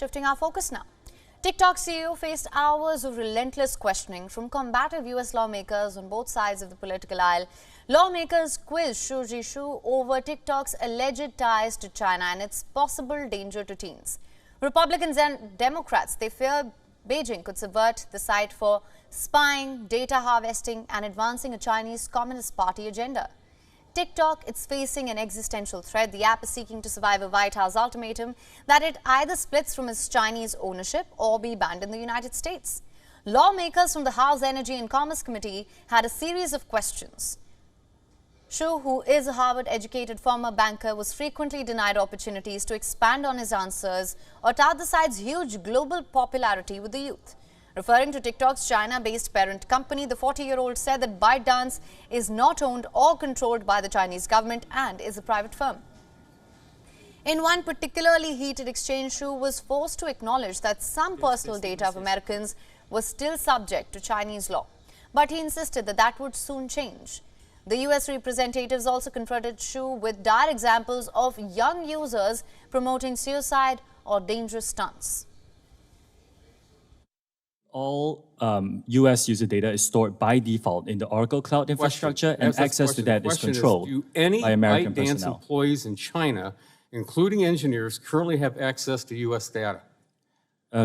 Shifting our focus now. TikTok CEO faced hours of relentless questioning from combative US lawmakers on both sides of the political aisle. Lawmakers quizzed Xu Zhishu over TikTok's alleged ties to China and its possible danger to teens. Republicans and Democrats, they fear Beijing could subvert the site for spying, data harvesting and advancing a Chinese Communist Party agenda. TikTok, it's facing an existential threat. The app is seeking to survive a White House ultimatum that it either splits from its Chinese ownership or be banned in the United States. Lawmakers from the House Energy and Commerce Committee had a series of questions. Xu, who is a Harvard-educated former banker, was frequently denied opportunities to expand on his answers or tout the site's huge global popularity with the youth. Referring to TikTok's China-based parent company, the 40-year-old said that ByteDance is not owned or controlled by the Chinese government and is a private firm. In one particularly heated exchange, Xu was forced to acknowledge that some personal data of Americans was still subject to Chinese law. But he insisted that that would soon change. The US representatives also confronted Xu with dire examples of young users promoting suicide or dangerous stunts. All US user data is stored by default in the Oracle Cloud infrastructure, and access to that is controlled by American personnel. ByteDance employees in China, including engineers, currently have access to US data?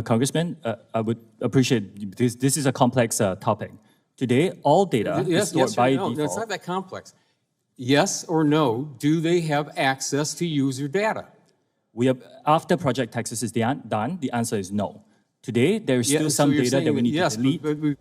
Congressman, I would appreciate this is a complex topic. Today, all data is stored by default. No, it's not that complex. Yes or no, do they have access to user data? After Project Texas is done, the answer is no. Today, there is still some data that we need to delete.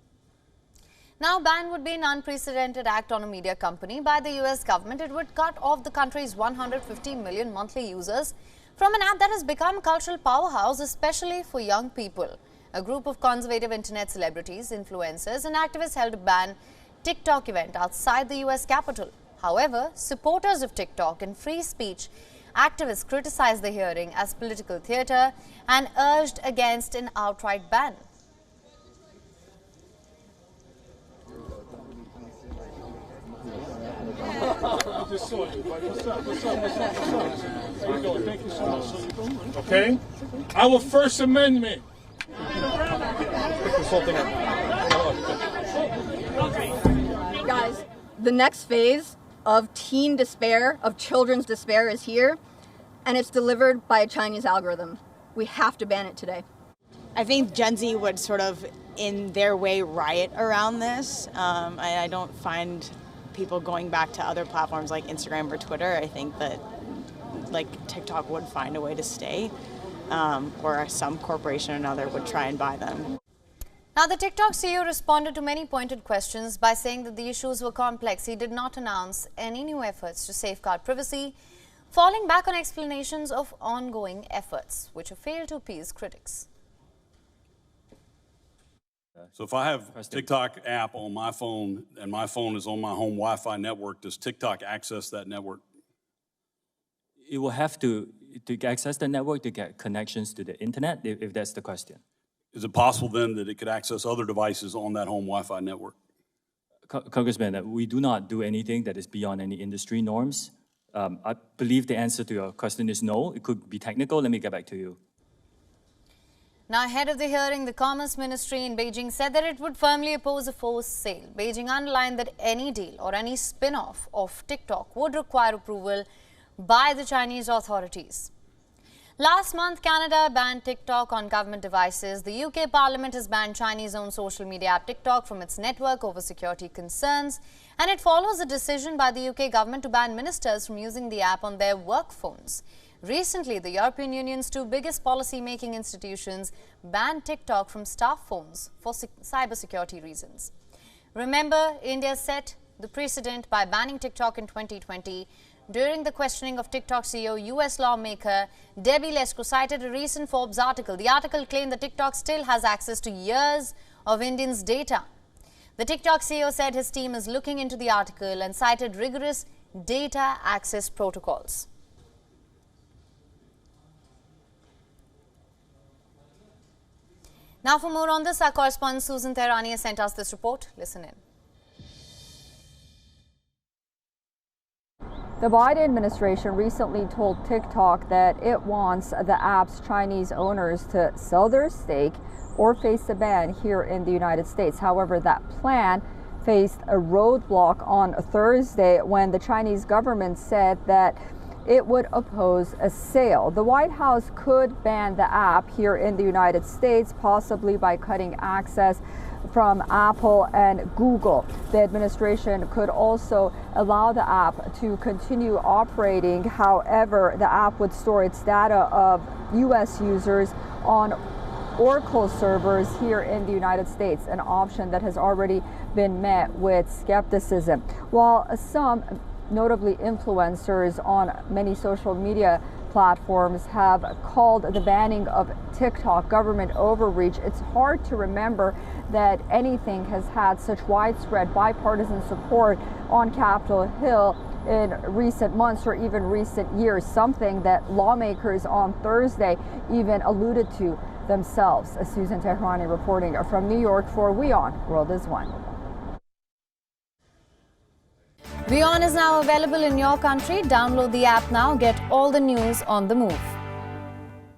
Now, ban would be an unprecedented act on a media company by the US government. It would cut off the country's 150 million monthly users from an app that has become a cultural powerhouse, especially for young people. A group of conservative internet celebrities, influencers and activists held a ban TikTok event outside the US Capitol. However, supporters of TikTok and free speech activists criticized the hearing as political theater and urged against an outright ban. Okay? Our First Amendment. Guys, the next phase of teen despair, of children's despair is here, and it's delivered by a Chinese algorithm. We have to ban it today. I think Gen Z would sort of, in their way, riot around this. I don't find people going back to other platforms like Instagram or Twitter. I think that TikTok would find a way to stay, or some corporation or another would try and buy them. Now, the TikTok CEO responded to many pointed questions by saying that the issues were complex. He did not announce any new efforts to safeguard privacy, falling back on explanations of ongoing efforts, which have failed to appease critics. So if I have a TikTok app on my phone and my phone is on my home Wi-Fi network, does TikTok access that network? It will have to access the network to get connections to the internet, if that's the question. Is it possible then that it could access other devices on that home Wi-Fi network? Congressman, we do not do anything that is beyond any industry norms. I believe the answer to your question is no. It could be technical. Let me get back to you. Now, ahead of the hearing, the Commerce Ministry in Beijing said that it would firmly oppose a forced sale. Beijing underlined that any deal or any spin-off of TikTok would require approval by the Chinese authorities. Last month, Canada banned TikTok on government devices. The UK Parliament has banned Chinese-owned social media app TikTok from its network over security concerns, and it follows a decision by the UK government to ban ministers from using the app on their work phones. Recently, the European Union's two biggest policy-making institutions banned TikTok from staff phones for cybersecurity reasons. Remember, India set the precedent by banning TikTok in 2020. During the questioning of TikTok CEO, US lawmaker Debbie Lesko cited a recent Forbes article. The article claimed that TikTok still has access to years of Indians' data. The TikTok CEO said his team is looking into the article and cited rigorous data access protocols. Now, for more on this, our correspondent Susan Tehrani has sent us this report. Listen in. The Biden administration recently told TikTok that it wants the app's Chinese owners to sell their stake or face a ban here in the United States. However, that plan faced a roadblock on Thursday when the Chinese government said that it would oppose a sale. The White House could ban the app here in the United States, possibly by cutting access from Apple and Google. The administration could also allow the app to continue operating. However, the app would store its data of U.S. users on Oracle servers here in the United States, an option that has already been met with skepticism. While some, notably influencers on many social media platforms, have called the banning of TikTok government overreach, it's hard to remember that anything has had such widespread bipartisan support on Capitol Hill in recent months or even recent years, something that lawmakers on Thursday even alluded to themselves. Susan Tehrani reporting from New York for WION World is One. WION is now available in your country. Download the app now. Get all the news on the move.